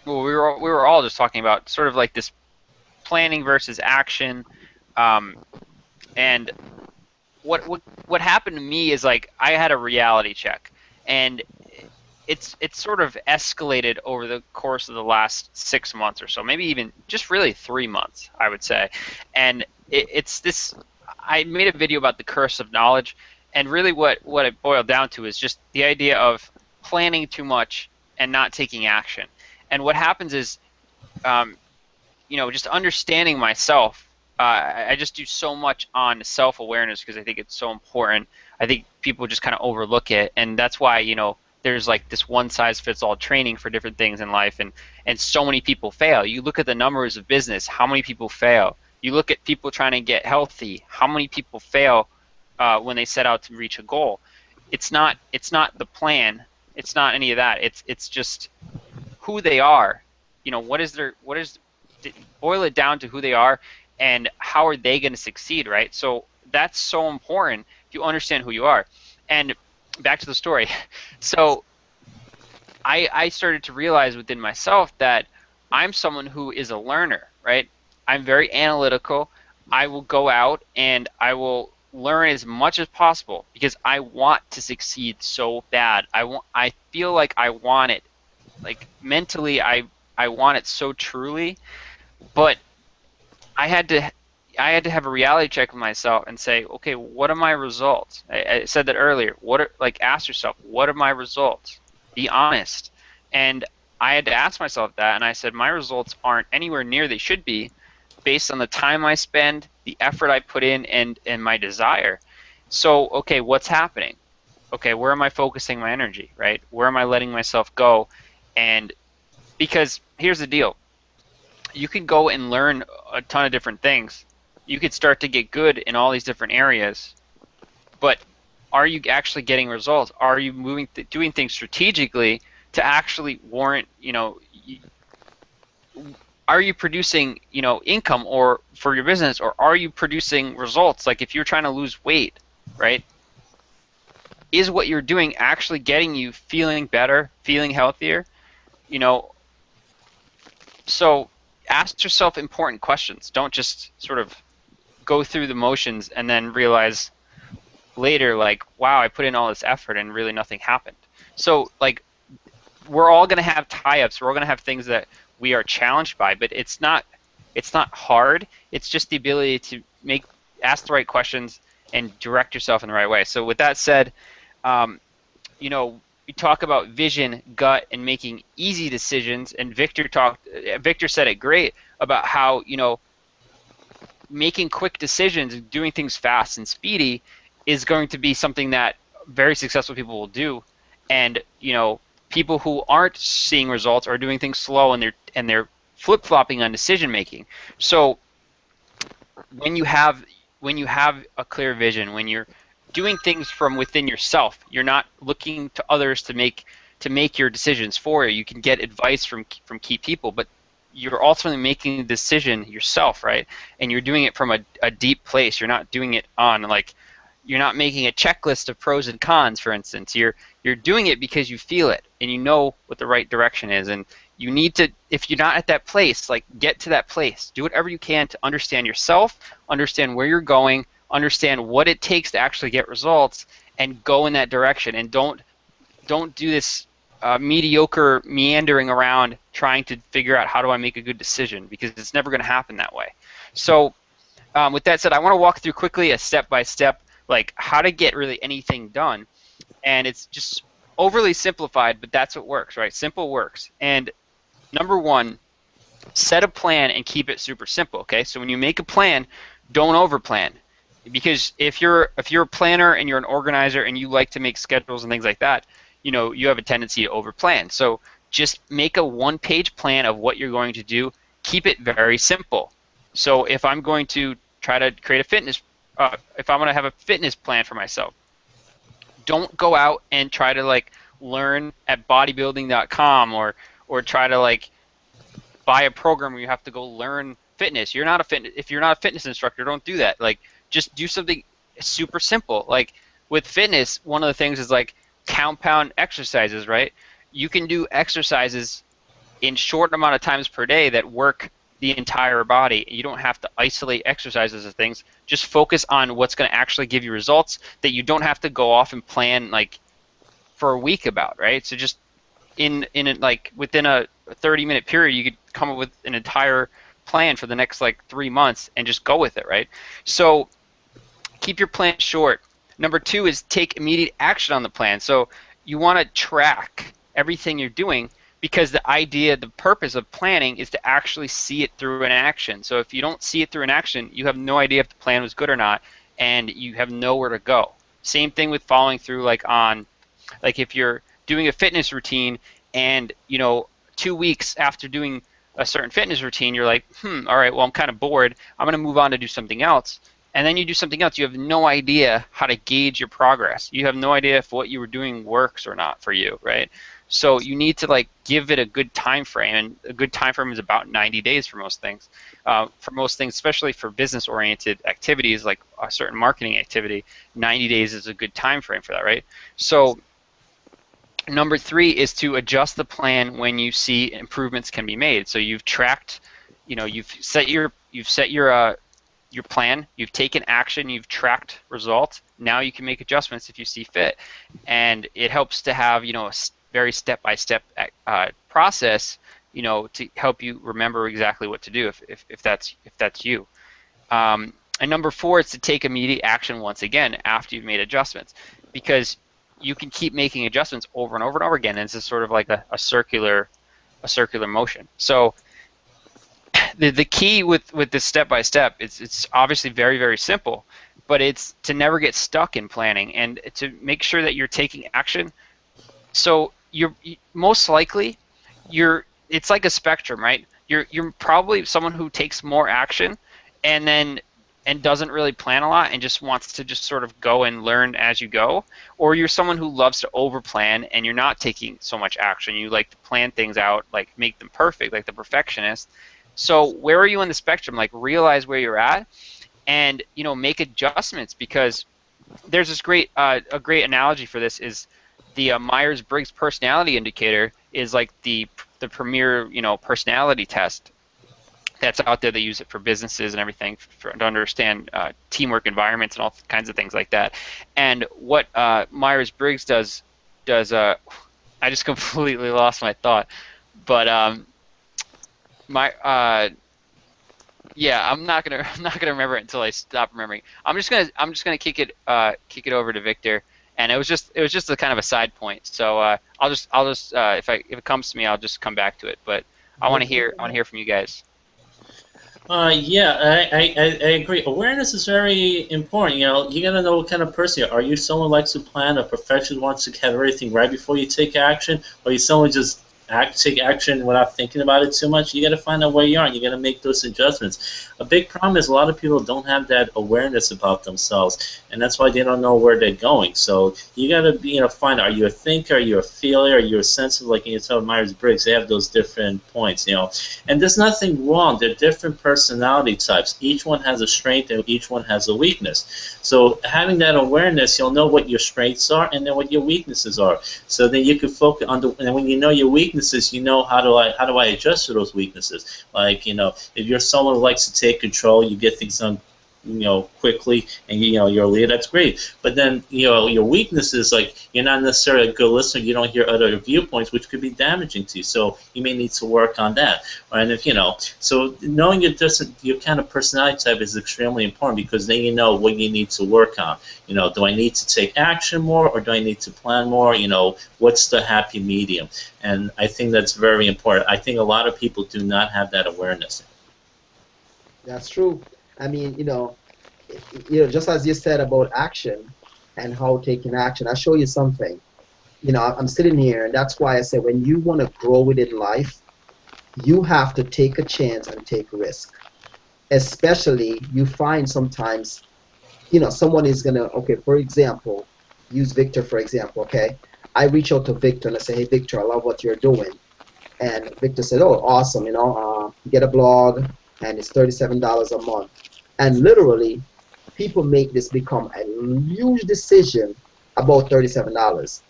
A: we were all just talking about sort of like this planning versus action, and what happened to me is, like, I had a reality check, and it's sort of escalated over the course of the last 6 months or so, maybe even just really 3 months, I would say. And it's this. I made a video about the curse of knowledge, and really what it boiled down to is just the idea of planning too much and not taking action. And what happens is, just understanding myself. I just do so much on self-awareness because I think it's so important. I think people just kind of overlook it, and that's why there's like this one-size-fits-all training for different things in life, and so many people fail. You look at the numbers of business, how many people fail? You look at people trying to get healthy, how many people fail when they set out to reach a goal? It's not the plan. It's not any of that. It's just who they are. Boil it down to who they are and how are they going to succeed, right? So that's so important if you understand who you are. And back to the story. So I started to realize within myself that I'm someone who is a learner, right? I'm very analytical. I will go out and I will learn as much as possible because I want to succeed so bad. I feel like I want it. Like mentally I want it so truly, but I had to have a reality check with myself and say, okay, what are my results? I said that earlier. Ask yourself, what are my results? Be honest. And I had to ask myself that, and I said my results aren't anywhere near they should be, based on the time I spend, the effort I put in, and my desire. So, okay, what's happening? Okay, where am I focusing my energy, right? Where am I letting myself go? And because here's the deal. You could go and learn a ton of different things. You could start to get good in all these different areas, but are you actually getting results? Are you doing things strategically to actually warrant, are you producing, income or for your business, or are you producing results? Like if you're trying to lose weight, right? Is what you're doing actually getting you feeling better, feeling healthier? So ask yourself important questions. Don't just sort of go through the motions and then realize later, like, wow, I put in all this effort and really nothing happened. So, like, we're all going to have tie-ups. We're all going to have things that we are challenged by, but it's not hard. It's just the ability to ask the right questions and direct yourself in the right way. So with that said, we talk about vision, gut, and making easy decisions. And Victor said it great about how making quick decisions and doing things fast and speedy is going to be something that very successful people will do. And people who aren't seeing results are doing things slow, and they're flip-flopping on decision making. So when you have a clear vision, when you're doing things from within yourself, you're not looking to others to make your decisions for you. You can get advice from key people, but you're ultimately making the decision yourself, right? And you're doing it from a deep place. You're not doing it on you're not making a checklist of pros and cons, for instance. You're doing it because you feel it and you know what the right direction is. And you need to, if you're not at that place, get to that place. Do whatever you can to understand yourself, understand where you're going, understand what it takes to actually get results, and go in that direction. And don't do this mediocre meandering around trying to figure out how do I make a good decision, because it's never going to happen that way. So with that said, I want to walk through quickly a step-by-step how to get really anything done. And it's just overly simplified, but that's what works, right? Simple works. And number one, set a plan and keep it super simple, okay? So when you make a plan, don't overplan. Because if you're a planner and you're an organizer and you like to make schedules and things like that, you have a tendency to overplan. So just make a one-page plan of what you're going to do. Keep it very simple. So if I'm going to try to create a fitness, if I'm going to have a fitness plan for myself, don't go out and try to learn at bodybuilding.com or try to buy a program where you have to go learn fitness. If you're not a fitness instructor, don't do that. Just do something super simple. With fitness, one of the things is compound exercises, right? You can do exercises in short amount of times per day that work the entire body. You don't have to isolate exercises of things. Just focus on what's going to actually give you results, that you don't have to go off and plan for a week about, right? So just like within a 30-minute period, you could come up with an entire plan for the next like 3 months and just go with it, right? So keep your plan short. Number 2 is take immediate action on the plan. So you want to track everything you're doing, because the purpose of planning is to actually see it through in action. So if you don't see it through in action, you have no idea if the plan was good or not, and you have nowhere to go. Same thing with following through, like if you're doing a fitness routine and 2 weeks after doing a certain fitness routine, you're like, all right, well, I'm kind of bored. I'm going to move on to do something else. And then you do something else. You have no idea how to gauge your progress. You have no idea if what you were doing works or not for you, right? So you need to like give it a good time frame, and a good time frame is about 90 days for most things. Especially for business-oriented activities like a certain marketing activity, 90 days is a good time frame for that, right? So number 3 is to adjust the plan when you see improvements can be made. So you've tracked, you've set your plan, you've taken action, you've tracked results. Now you can make adjustments if you see fit, and it helps to have a very step-by-step process, to help you remember exactly what to do if that's you. And number 4 is to take immediate action once again after you've made adjustments, because you can keep making adjustments over and over and over again, and it's just sort of like a circular motion. So the key with this step-by-step, it's obviously very, very simple, but it's to never get stuck in planning and to make sure that you're taking action. So most likely it's like a spectrum, right? You're probably someone who takes more action and doesn't really plan a lot and just wants to just sort of go and learn as you go, or you're someone who loves to overplan and you're not taking so much action. You like to plan things out, like make them perfect, like the perfectionist. So where are you on the spectrum? Like, realize where you're at and make adjustments, because there's this a great analogy for this is the Myers-Briggs personality indicator is like the premier personality test that's out there. They use it for businesses and everything to understand teamwork environments and all kinds of things like that. And what Myers-Briggs does I just completely lost my thought, but yeah, I'm not gonna remember it until I stop remembering. I'm just gonna kick it over to Victor, and it was just a kind of a side point. So I'll just if it comes to me, I'll just come back to it. But I want to hear from you guys.
B: Yeah, I agree. Awareness is very important. You gotta know what kind of person you are. Are you someone who likes to plan, a perfectionist, wants to have everything right before you take action, or are you someone who just take action without thinking about it too much? You got to find out where you are, and you got to make those adjustments. A big problem is a lot of people don't have that awareness about themselves, and that's why they don't know where they're going. So you got to find out, are you a thinker, are you a feeler, are you a sensitive? Like you tell Myers-Briggs, they have those different points, and there's nothing wrong. They're different personality types. Each one has a strength and each one has a weakness. So having that awareness, you'll know what your strengths are and then what your weaknesses are. So then you can focus on and when you know your weaknesses, you know how do I adjust to those weaknesses. Like if you're someone who likes to take control, you get things done quickly, and you're a leader, that's great. But then your weakness is like you're not necessarily a good listener. You don't hear other viewpoints, which could be damaging to you. So you may need to work on that. And if so knowing your kind of personality type is extremely important, because then you know what you need to work on. Do I need to take action more, or do I need to plan more? What's the happy medium? And I think that's very important. I think a lot of people do not have that awareness.
C: That's true. I mean, just as you said about action and how taking action, I'll show you something. I'm sitting here, and that's why I say when you want to grow within life, you have to take a chance and take risk. Especially, you find sometimes, someone is going to, okay, for example, use Victor for example, okay? I reach out to Victor and I say, hey, Victor, I love what you're doing. And Victor said, oh, awesome, get a blog, and it's $37 a month. And literally, people make this become a huge decision about $37.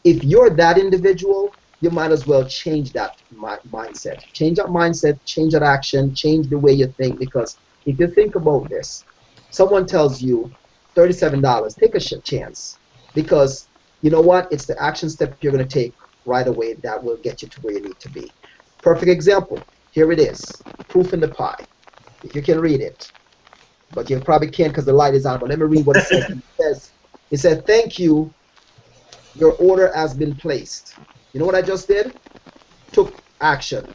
C: If you're that individual, you might as well change that mindset. Change that mindset, change that action, change the way you think. Because if you think about this, someone tells you $37, take a chance. Because you know what? It's the action step you're going to take right away that will get you to where you need to be. Perfect example. Here it is. Proof in the pie. If you can read it. But you probably can't because the light is on. But let me read what it says. It says, thank you. Your order has been placed. You know what I just did? Took action.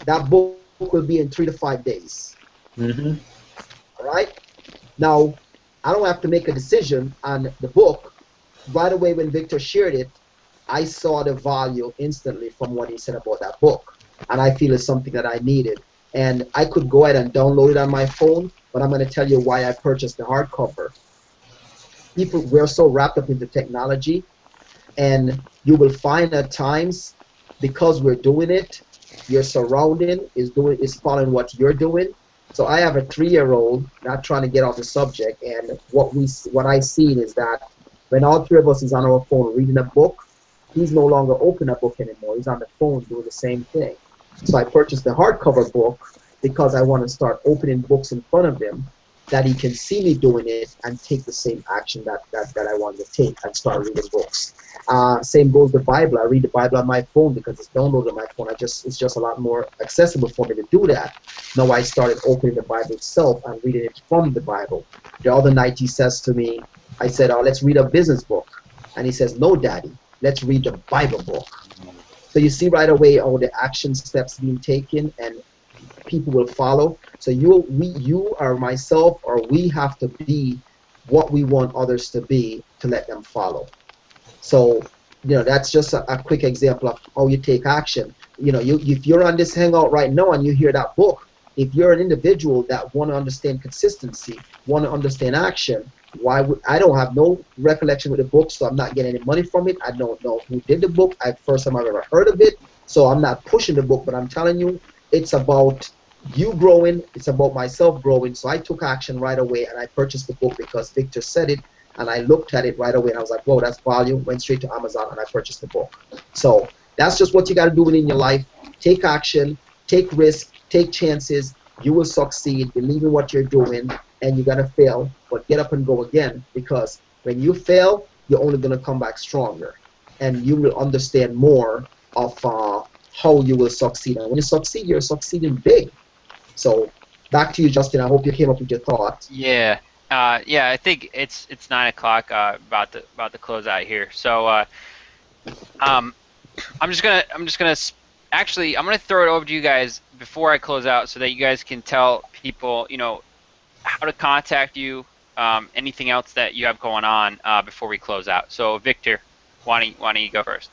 C: That book will be in 3 to 5 days.
B: Mm-hmm.
C: All right? Now, I don't have to make a decision on the book. Right away when Victor shared it, I saw the value instantly from what he said about that book. And I feel it's something that I needed. And I could go ahead and download it on my phone, but I'm going to tell you why I purchased the hardcover. People, we're so wrapped up into technology, and you will find at times, because we're doing it, your surrounding is following what you're doing. So I have a 3-year-old, not trying to get off the subject, and what I've seen is that when all 3 of us is on our phone reading a book, he's no longer opening a book anymore. He's on the phone doing the same thing. So I purchased the hardcover book because I want to start opening books in front of him that he can see me doing it and take the same action that I want to take and start reading books. Same goes the Bible. I read the Bible on my phone because it's downloaded on my phone. It's just a lot more accessible for me to do that. Now I started opening the Bible itself and reading it from the Bible. The other night he says to me, I said, oh, let's read a business book. And he says, no, Daddy, let's read the Bible book. So you see right away all the action steps being taken, and people will follow. So you or myself or we have to be what we want others to be to let them follow. So, that's just a quick example of how you take action. If you're on this hangout right now and you hear that book, if you're an individual that want to understand consistency, want to understand action, I don't have no recollection with the book, so I'm not getting any money from it. I don't know who did the book. First time I've ever heard of it, so I'm not pushing the book, but I'm telling you, it's about you growing. It's about myself growing. So I took action right away, and I purchased the book because Victor said it, and I looked at it right away, and I was like, whoa, that's value. Went straight to Amazon, and I purchased the book. So that's just what you got to do within your life. Take action, take risk, take chances. You will succeed. Believe in what you're doing, and you're going to fail, but get up and go again, because when you fail, you're only going to come back stronger, and you will understand more of how you will succeed. And when you succeed, you're succeeding big. So back to you, Justin. I hope you came up with your thoughts.
A: Yeah. I think it's 9 o'clock. About to close out here. So I'm just gonna actually I'm gonna throw it over to you guys before I close out, so that you guys can tell people how to contact you, anything else that you have going on before we close out. So Victor, why don't you go first?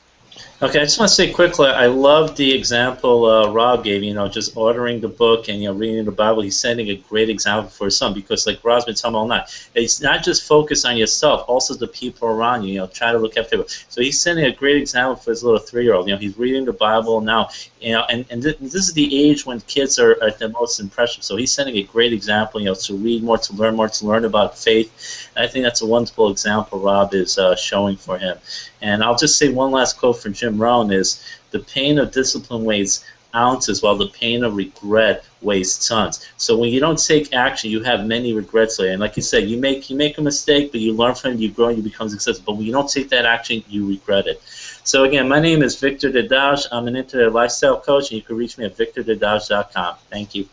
B: Okay, I just want to say quickly, I love the example Rob gave, just ordering the book and, reading the Bible. He's setting a great example for his son, because like Rob's been telling me all night, it's not just focus on yourself, also the people around you, try to look after people. So he's setting a great example for his little 3-year-old. He's reading the Bible now, and this is the age when kids are at the most impressionable. So he's setting a great example, to read more, to learn about faith. And I think that's a wonderful example Rob is showing for him. And I'll just say one last quote from Jim Rohn is, the pain of discipline weighs ounces, while the pain of regret weighs tons. So when you don't take action, you have many regrets later. And like you said, you make a mistake, but you learn from it, you grow, and you become successful. But when you don't take that action, you regret it. So again, my name is Victor Dadaj. I'm an internet lifestyle coach, and you can reach me at victordadaj.com. Thank you.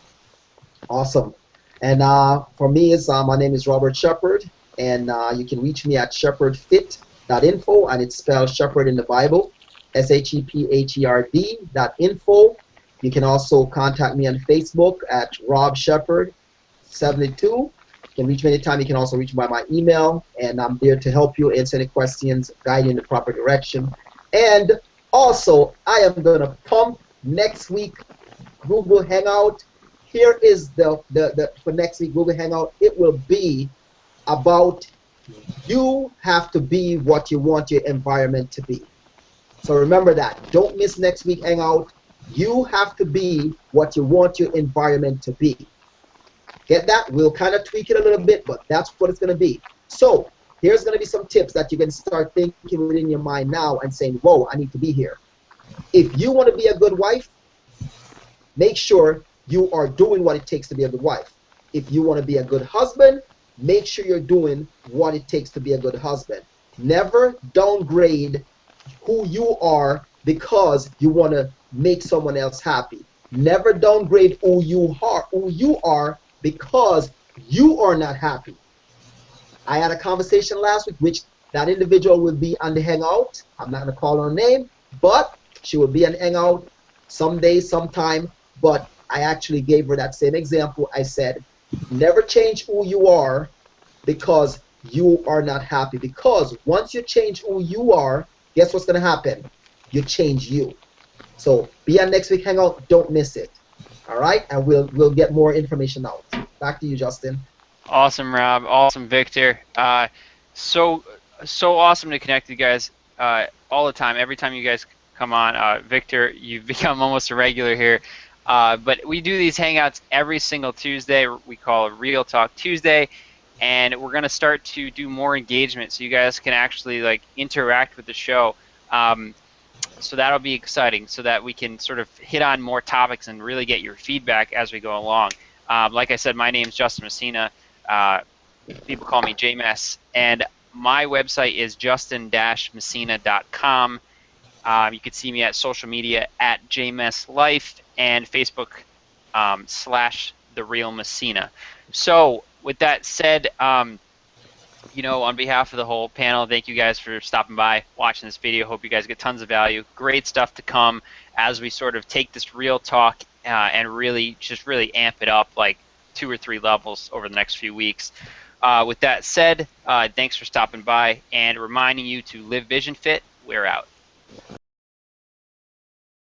C: Awesome. And for me, my name is Robert Shepard, and you can reach me at shepherdfit.info, and it's spelled Shepherd in the Bible, SHEPHERD.info. You can also contact me on Facebook at Rob Shepard 72. You can reach me anytime. You can also reach me by my email, and I'm there to help you, answer any questions, guide you in the proper direction. And also, I am going to pump next week Google Hangout. Here is the for next week Google Hangout. It will be about, you have to be what you want your environment to be. So remember that. Don't miss next week Hangout. You have to be what you want your environment to be. Get that? We'll kind of tweak it a little bit, but that's what it's going to be. So here's going to be some tips that you can start thinking within your mind now and saying, whoa, I need to be here. If you want to be a good wife, make sure you are doing what it takes to be a good wife. If you want to be a good husband, make sure you're doing what it takes to be a good husband. Never downgrade who you are because you want to make someone else happy. Never downgrade who you are because you are not happy. I had a conversation last week, which that individual will be on the Hangout. I'm not going to call her name, but she will be on Hangout someday, sometime. But I actually gave her that same example. I said, never change who you are because you are not happy. Because once you change who you are, guess what's going to happen? You change you. So be on next week Hangout. Don't miss it. All right, and we'll get more information out. Back to you, Justin.
A: Awesome, Rob. Awesome, Victor. So awesome to connect with you guys all the time. Every time you guys come on, Victor, you've become almost a regular here. But we do these hangouts every single Tuesday. We call it Real Talk Tuesday, and we're going to start to do more engagement so you guys can actually like interact with the show. So that'll be exciting, so that we can sort of hit on more topics and really get your feedback as we go along. Like I said, my name is Justin Messina. People call me JMess, and my website is justin-messina.com. You can see me at social media at JMessLife and Facebook /TheRealMessina. So with that said, you know, on behalf of the whole panel, thank you guys for stopping by, watching this video. Hope you guys get tons of value. Great stuff to come as we sort of take this real talk and really amp it up like 2 or 3 levels over the next few weeks. With that said, thanks for stopping by, and reminding you to live Vision Fit. We're out.